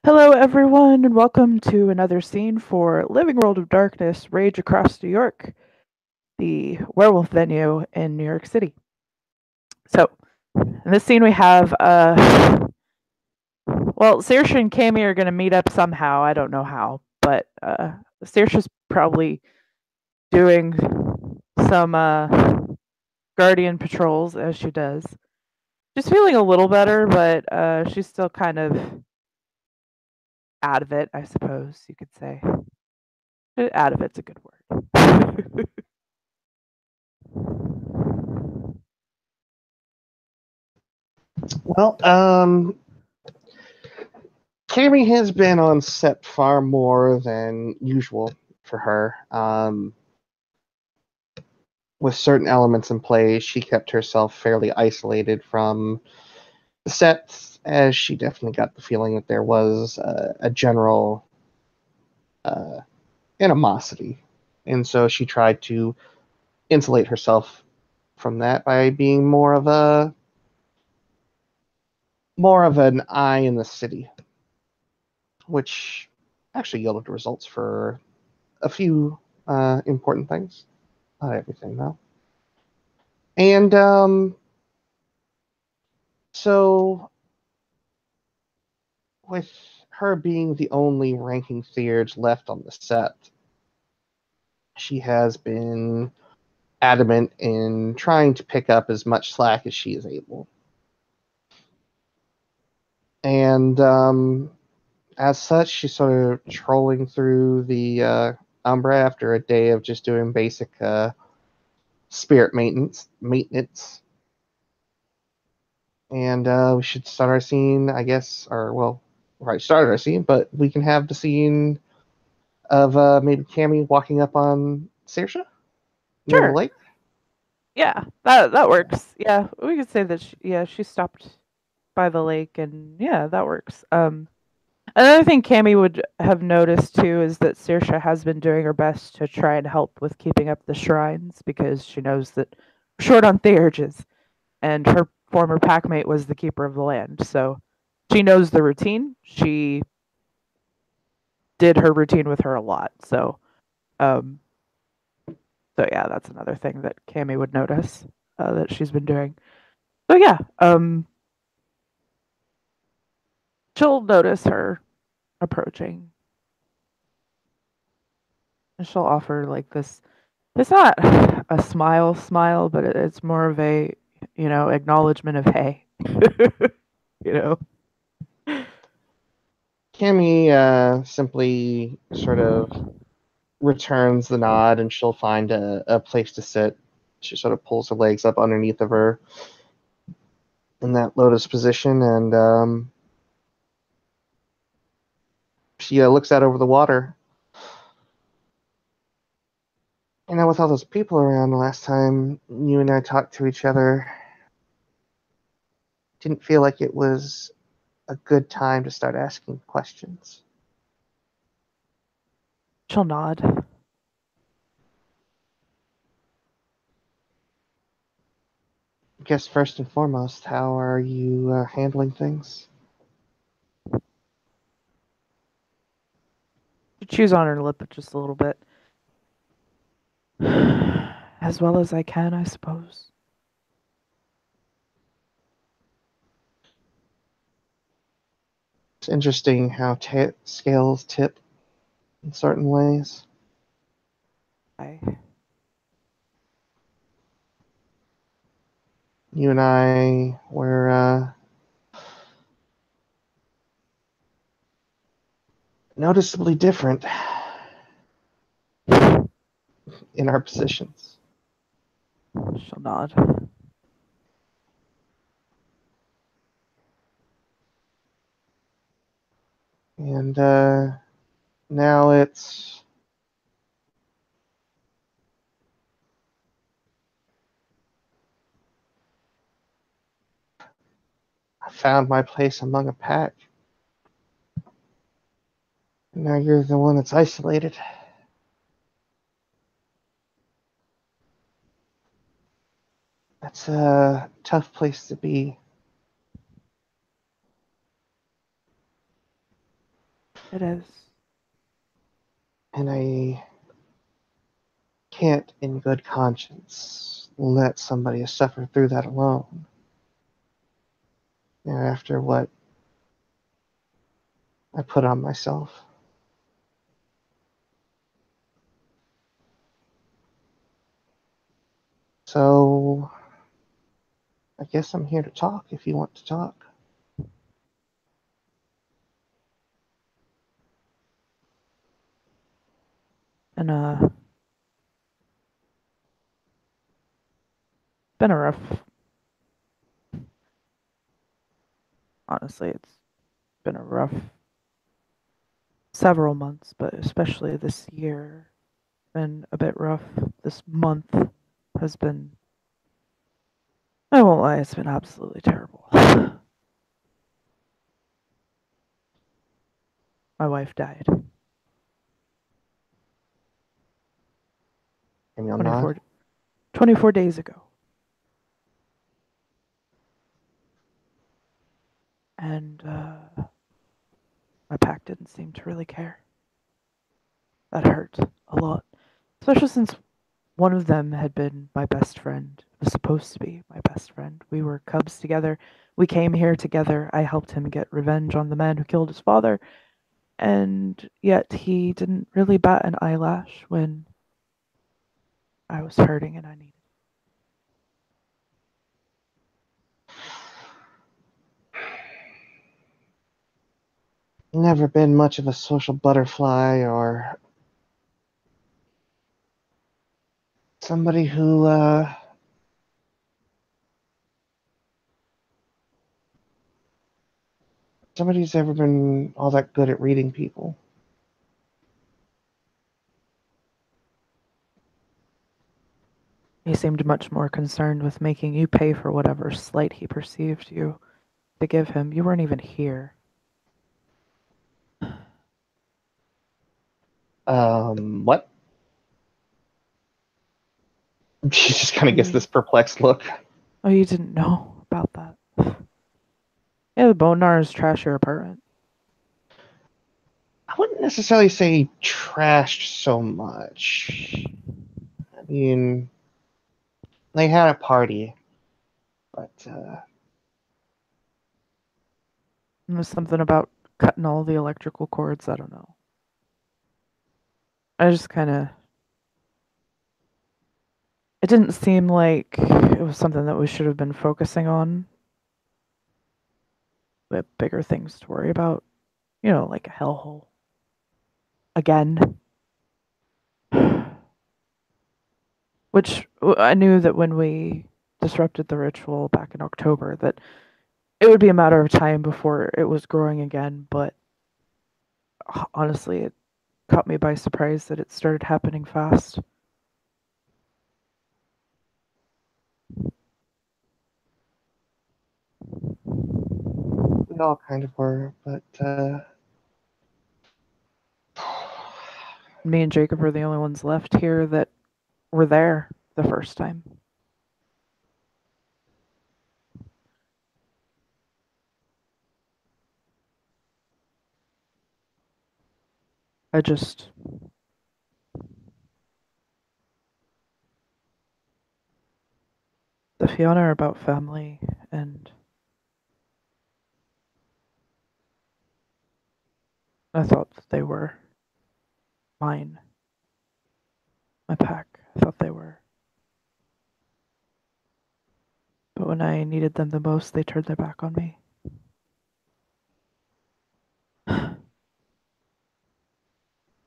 Hello, everyone, and welcome to another scene for Living World of Darkness Rage Across New York, the werewolf venue in New York City. So, in this scene, we have, Saoirse and Cammy are going to meet up somehow. I don't know how, but Saoirse's probably doing some guardian patrols as she does. She's feeling a little better, but she's still kind of out of it, I suppose you could say. Out of it's a good word. Well, Cammy has been on set far more than usual for her. With certain elements in play, she kept herself fairly isolated from the sets, as she definitely got the feeling that there was a general uh, animosity, and so she tried to insulate herself from that by being more of an eye in the city, which actually yielded results for a few important things. Not everything, though. And so, with her being the only ranking theurge left on the set, she has been adamant in trying to pick up as much slack as she is able. And as such, she's sort of trolling through the Umbra after a day of just doing basic spirit maintenance. And we should start our scene, I guess, or well, right, started our scene, but we can have the scene of maybe Cammy walking up on Saoirse near the Sure. lake. Yeah, that works. Yeah, we could say that. She stopped by the lake, and yeah, that works. Another thing Cammy would have noticed too is that Saoirse has been doing her best to try and help with keeping up the shrines because she knows that we're short on theurges, and her former packmate was the keeper of the land, so she knows the routine. She did her routine with her a lot, um, so yeah, that's another thing that Cammy would notice that she's been doing. So yeah, she'll notice her approaching, and she'll offer like this. It's not a smile, but it's more of a acknowledgement of hey, you know. Cammy simply sort of returns the nod, and she'll find a place to sit. She sort of pulls her legs up underneath of her in that lotus position, and she looks out over the water. With all those people around the last time you and I talked to each other, didn't feel like it was a good time to start asking questions. She'll nod. I guess first and foremost, how are you handling things? She chews on her lip just a little bit, as well as I can, I suppose. It's interesting how scales tip in certain ways. I You and I were noticeably different in our positions. she'll nod. And now I found my place among a pack. Now you're the one that's isolated. That's a tough place to be. It is. And I can't, in good conscience, let somebody suffer through that alone. After what I put on myself. So, I guess I'm here to talk if you want to talk. And been a rough. Honestly, it's been a rough several months, but especially this year been a bit rough. This month has been. I won't lie, it's been absolutely terrible. My wife died Can you not? 24, 24 days ago. And my pack didn't seem to really care. That hurt a lot. Especially since one of them had been my best friend, was supposed to be my best friend. We were cubs together. We came here together. I helped him get revenge on the man who killed his father. And yet he didn't really bat an eyelash when I was hurting and I needed. Never been much of a social butterfly or somebody who's ever been all that good at reading people. He seemed much more concerned with making you pay for whatever slight he perceived you to give him. You weren't even here. What? She just kind of gets this perplexed look. Oh, you didn't know about that. Yeah, the Bonars trash your apartment. I wouldn't necessarily say trashed so much. I mean, they had a party, but It was something about cutting all the electrical cords. I don't know. I just kind of. It didn't seem like it was something that we should have been focusing on. We have bigger things to worry about. You know, like a hellhole. Again. Which I knew that when we disrupted the ritual back in October, that it would be a matter of time before it was growing again, but honestly, it caught me by surprise that it started happening fast. we all kind of were. But Me and Jacob were the only ones left here that were there the first time. I just. The Fiona are about family, and I thought that they were mine. My pack. I thought they were. But when I needed them the most, they turned their back on me.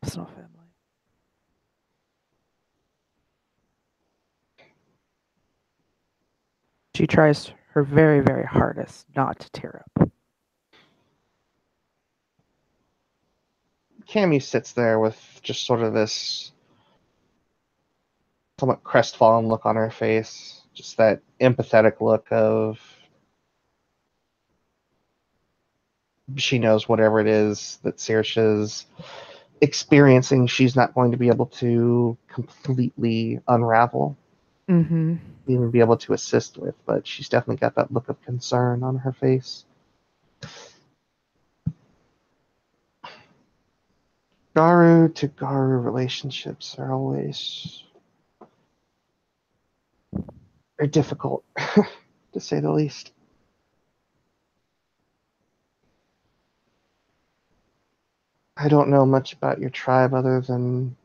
It's not family. She tries her very, very hardest not to tear up. Cammy sits there with just sort of this somewhat crestfallen look on her face, just that empathetic look of she knows whatever it is that Saoirse's experiencing, she's not going to be able to completely unravel, Mm-hmm. even be able to assist with, but she's definitely got that look of concern on her face. Garu to Garu relationships are always very difficult, to say the least. I don't know much about your tribe other than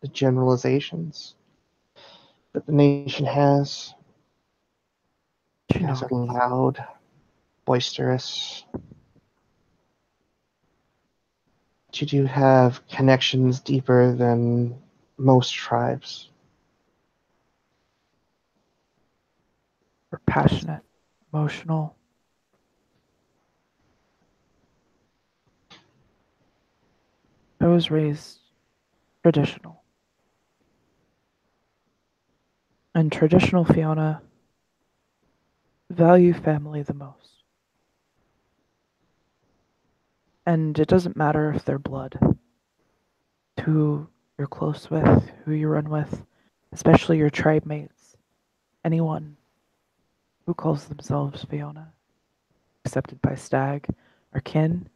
the generalizations that the nation has. You You guys know, are loud, boisterous. But you do have connections deeper than most tribes. we're passionate, emotional. I was raised traditional. And traditional Fiona value family the most. And it doesn't matter if they're blood, who you're close with, who you run with, especially your tribe mates, anyone who calls themselves Fiona, accepted by Stag, or kin.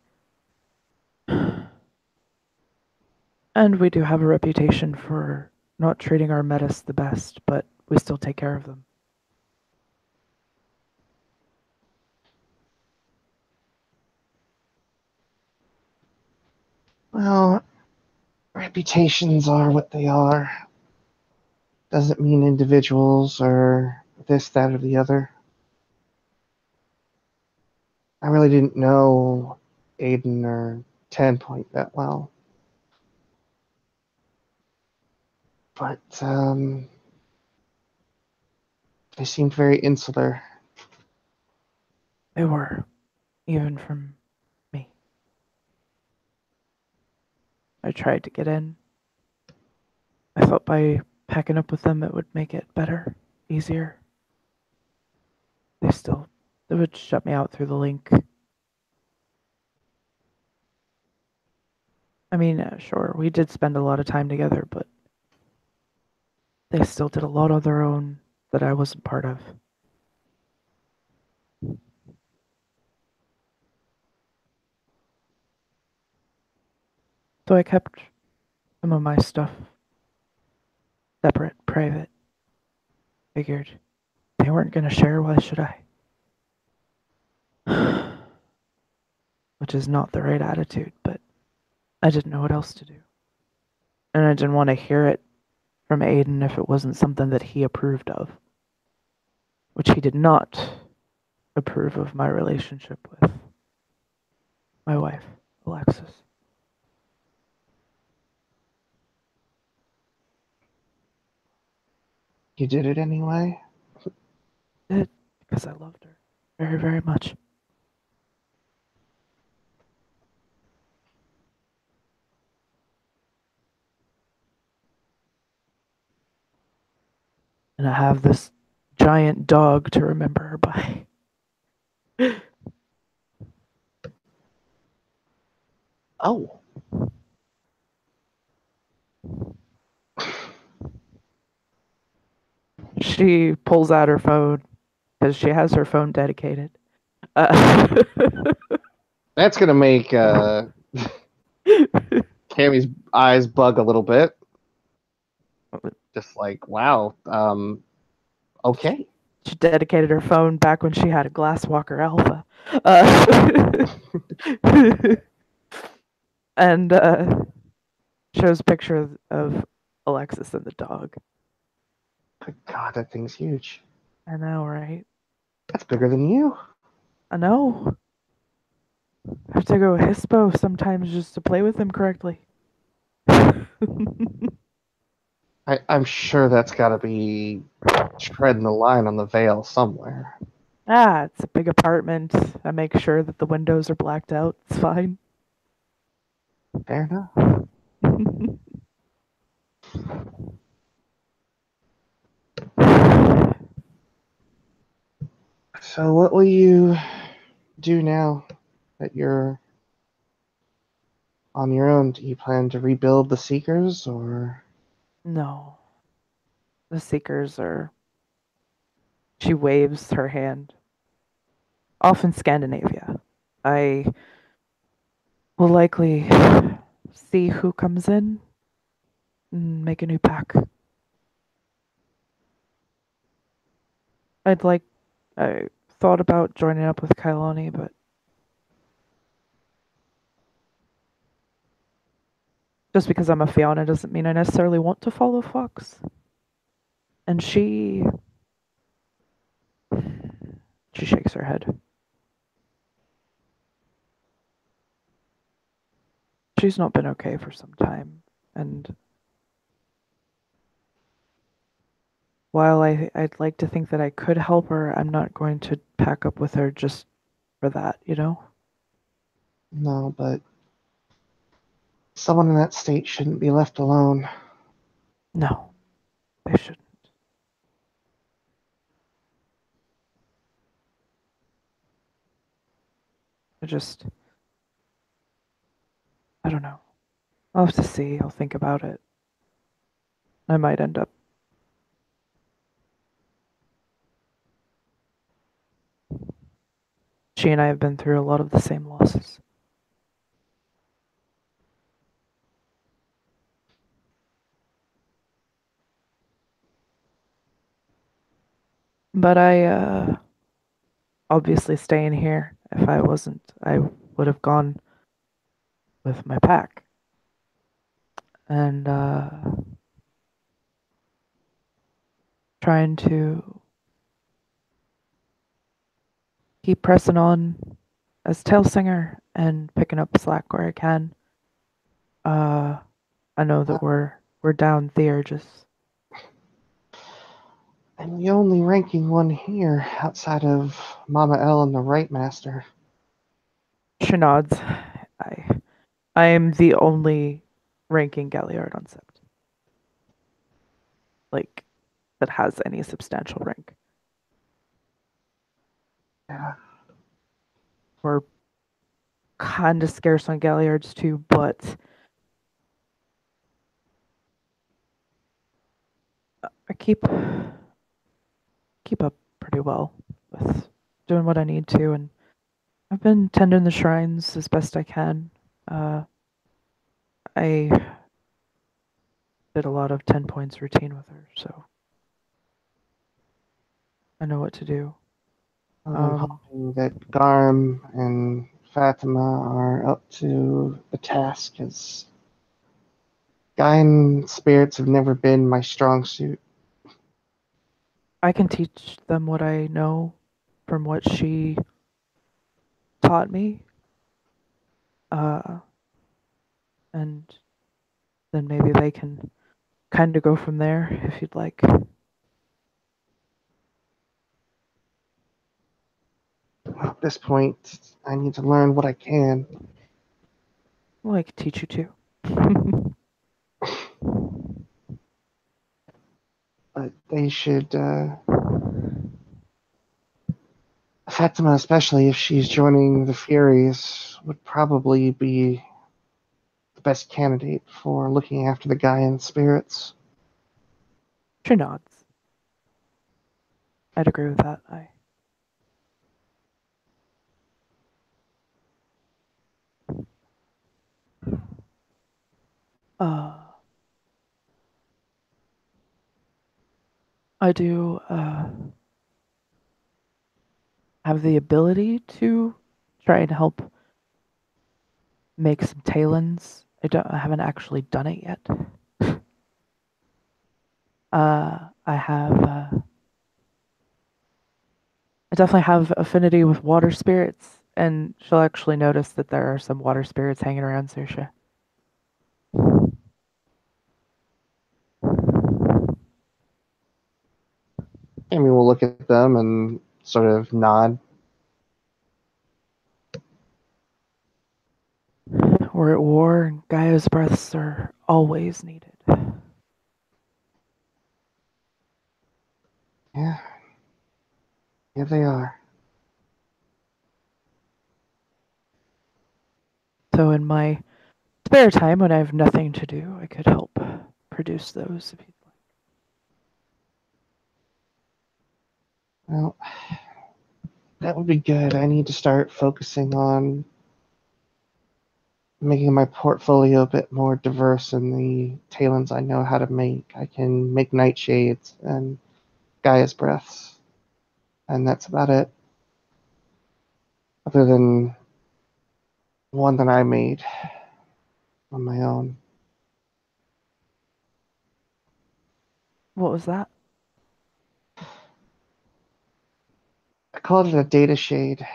And we do have a reputation for not treating our metis the best, but we still take care of them. Well, reputations are what they are. Doesn't mean individuals are this, that, or the other. I really didn't know Aiden or 10 Point that well. But they seemed very insular. They were, even from me. I tried to get in. I thought by packing up with them it would make it better, easier. They would shut me out through the link. I mean, sure, we did spend a lot of time together, but they still did a lot on their own that I wasn't part of. So I kept some of my stuff separate, private. Figured they weren't going to share, why should I? Which is not the right attitude, but I didn't know what else to do. And I didn't want to hear it from Aiden if it wasn't something that he approved of, which he did not approve of my relationship with my wife, Alexis. You did it anyway? I did, because I loved her very, very much. And I have this giant dog to remember her by. Oh. She pulls out her phone because she has her phone dedicated. Uh, That's going to make Cammy's eyes bug a little bit. Just like, wow. Okay. She dedicated her phone back when she had a Glasswalker Alpha. And shows a picture of Alexis and the dog. Good God, that thing's huge. I know, right? That's bigger than you. I know. I have to go Hispo sometimes just to play with him correctly. I'm sure that's got to be treading the line on the veil somewhere. It's a big apartment. I make sure that the windows are blacked out. It's fine. Fair enough. So, what will you do now that you're on your own? Do you plan to rebuild the Seekers, or? No. The Seekers are. She waves her hand. Off in Scandinavia. I will likely see who comes in and make a new pack. I'd like. I thought about joining up with Kailani, but just because I'm a Fiona doesn't mean I necessarily want to follow Fox. And she shakes her head. She's not been okay for some time, and while I'd like to think that I could help her, I'm not going to pack up with her just for that, you know? No, but someone in that state shouldn't be left alone. No, they shouldn't. I just, I don't know. I'll have to see. I'll think about it. I might end up. She and I have been through a lot of the same losses. But obviously staying here. If I wasn't, I would have gone with my pack. And trying to keep pressing on as tail singer and picking up slack where I can. I know that we're down Theurgus. I'm the only ranking one here outside of Mama L and the Right Master. She nods. I am the only ranking Galliard on Sept. Like, that has any substantial rank. Yeah. We're kind of scarce on Galliards too, but I keep up pretty well with doing what I need to, and I've been tending the shrines as best I can. I did a lot of 10 points routine with her, so I know what to do. I'm hoping that Garm and Fatima are up to the task, as Gaian spirits have never been my strong suit. I can teach them what I know from what she taught me. And then maybe they can kind of go from there if you'd like. At this point, I need to learn what I can. Well, I could teach you too. But they should, Fatima, especially if she's joining the Furies, would probably be the best candidate for looking after the Gaian spirits. She nods. I'd agree with that. Uh, I do have the ability to try and help make some talons. I haven't actually done it yet. I have. I definitely have affinity with water spirits, and she'll actually notice that there are some water spirits hanging around Saoirse. Amy will look at them and sort of nod. We're at war, and Gaia's breaths are always needed. Yeah. Yeah, they are. So in my spare time, when I have nothing to do, I could help produce those if you'd like. Well, that would be good. I need to start focusing on making my portfolio a bit more diverse in the talents I know how to make. I can make nightshades and Gaia's breaths, and that's about it. Other than one that I made on my own. What was that? I called it a data shade.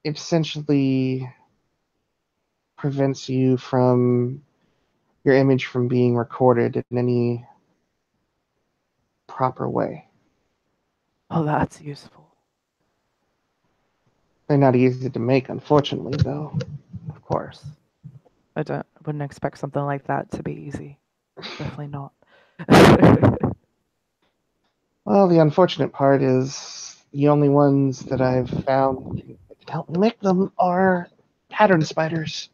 It essentially prevents you from your image from being recorded in any proper way. Oh, that's useful. They're not easy to make, unfortunately, though. Of course. Wouldn't expect something like that to be easy. Definitely not. Well, the unfortunate part is the only ones that I've found that can help me make them are pattern spiders.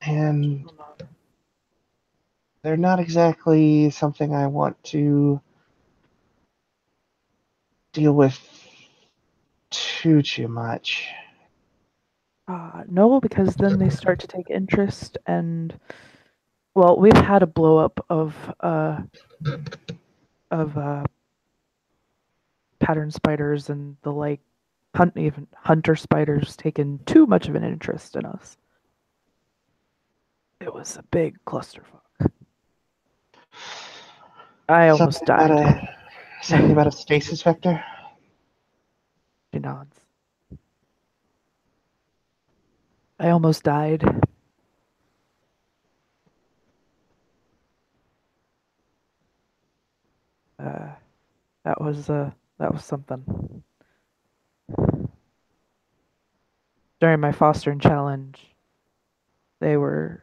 And they're not exactly something I want to deal with too much. No, because then they start to take interest, and well, we've had a blow up of pattern spiders and the like, even hunter spiders taken too much of an interest in us. It was a big clusterfuck. I almost Something about died. a stasis vector. She nods. I almost died. Uh, that was something. During my fostering challenge, they were,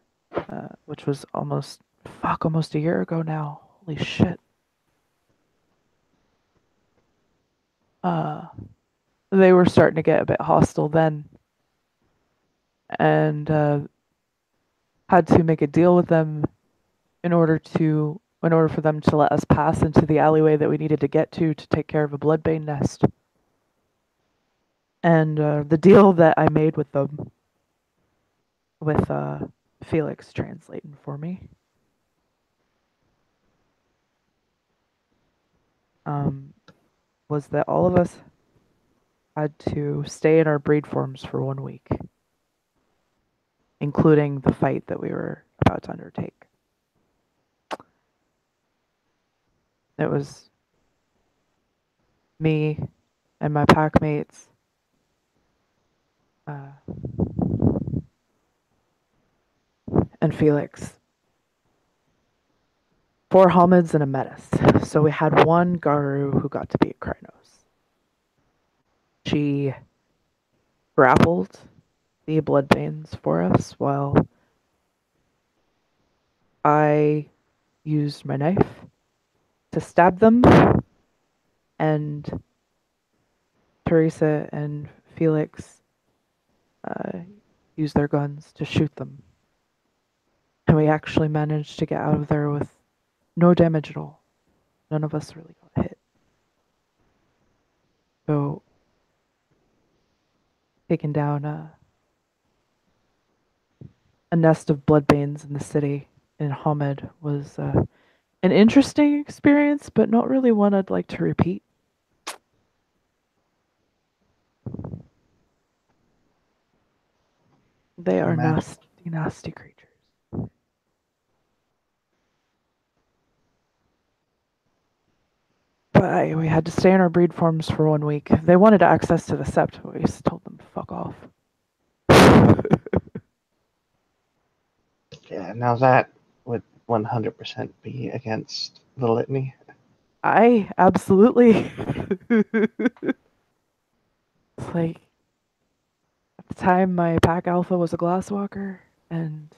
which was almost a year ago now. Holy shit. Uh, they were starting to get a bit hostile then, and had to make a deal with them in order for them to let us pass into the alleyway that we needed to get to take care of a bloodbane nest. And the deal that I made with them, with Felix translating for me, was that all of us had to stay in our breed forms for 1 week, including the fight that we were about to undertake. It was me and my pack mates, and Felix. 4 Hommids and a Metis. So we had one Garu who got to be a Krynos. She grappled the Bloodbanes for us while I used my knife to stab them, and Teresa and Felix used their guns to shoot them. And we actually managed to get out of there with no damage at all. None of us really got hit. So, taking down a nest of Bloodbanes in the city in Hamid was an interesting experience, but not really one I'd like to repeat. They are nasty, nasty creatures. But we had to stay in our breed forms for 1 week. They wanted access to the sept, but we just told them to fuck off. Yeah, now that would 100% be against the litany. I absolutely. It's like, at the time, my pack alpha was a glasswalker, and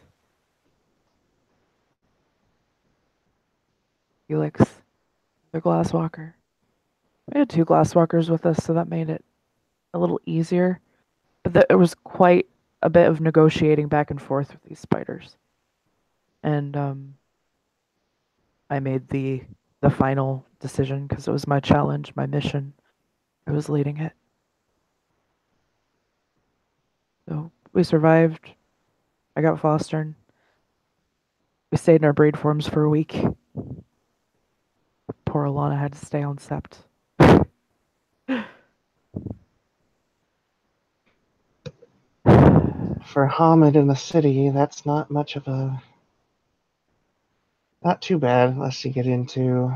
Felix, the glasswalker. We had 2 glasswalkers with us, so that made it a little easier. But it was quite a bit of negotiating back and forth with these spiders. And I made the final decision because it was my challenge, my mission. I was leading it. We survived. I got Fostern. We stayed in our breed forms for a week. Poor Alana had to stay on Sept. For Hamid in the city, that's not much of a. Not too bad unless you get into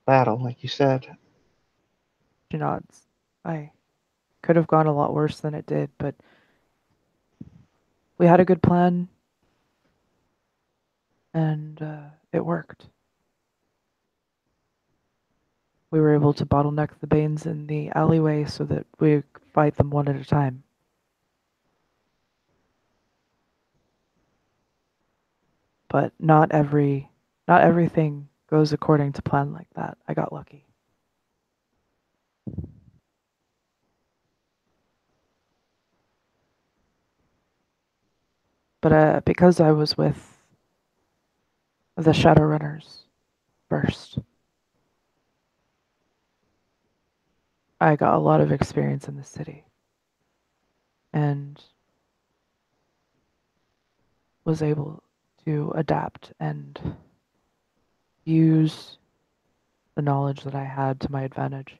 battle, like you said. She nods. I could have gone a lot worse than it did, but we had a good plan, and it worked. We were able to bottleneck the Banes in the alleyway so that we could fight them one at a time. But not everything goes according to plan like that. I got lucky. But because I was with the Shadowrunners first, I got a lot of experience in the city and was able to adapt and use the knowledge that I had to my advantage.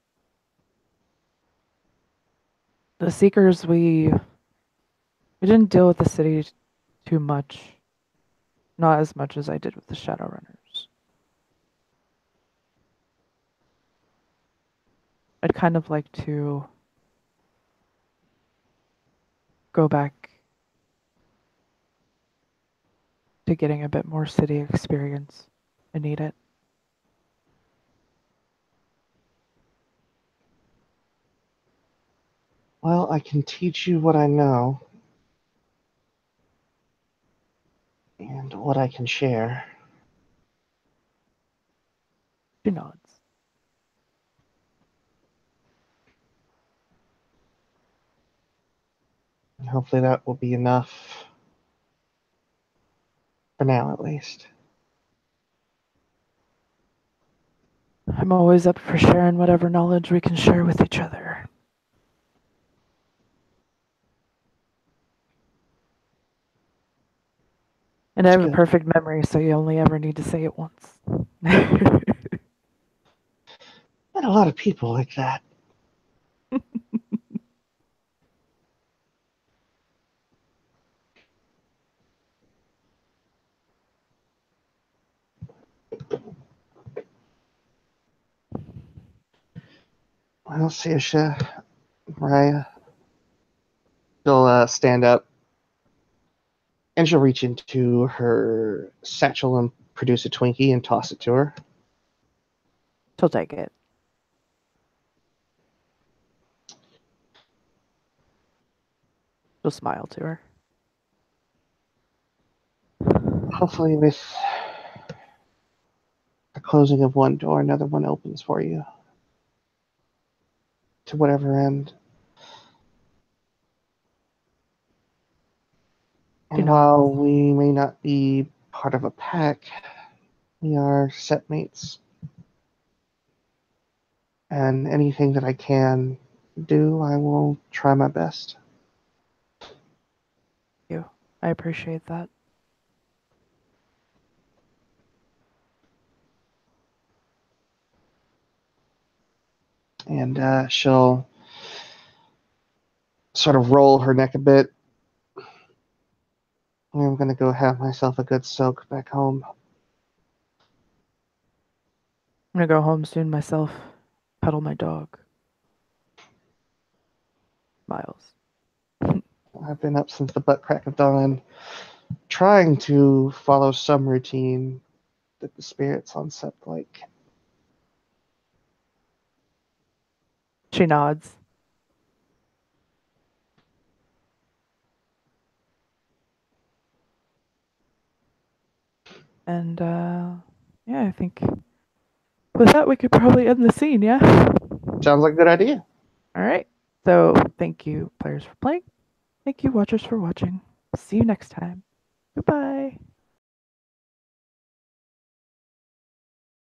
The Seekers, we didn't deal with the city too much, not as much as I did with the Shadowrunners. I'd kind of like to go back to getting a bit more city experience. I need it. Well, I can teach you what I know and what I can share. She nods. And hopefully that will be enough for now, at least. I'm always up for sharing whatever knowledge we can share with each other. And I That's have a good. perfect memory, so you only ever need to say it once. And a lot of people like that. Well, Saoirse, Mariah, she'll stand up and she'll reach into her satchel and produce a Twinkie and toss it to her. She'll take it. She'll smile to her. Hopefully, with the closing of one door, another one opens for you. To whatever end. She And nods. while we may not be part of a pack, we are set mates. And anything that I can do, I will try my best. Thank you. I appreciate that. And she'll sort of roll her neck a bit. I'm going to go have myself a good soak back home. I'm gonna go home soon myself. Pedal my dog. Miles. I've been up since the butt crack of dawn, trying to follow some routine that the spirits on Sept like. She nods. And yeah, I think with that we could probably end the scene, yeah? Sounds like a good idea. Alright. So thank you, players, for playing. Thank you, watchers, for watching. See you next time. Goodbye.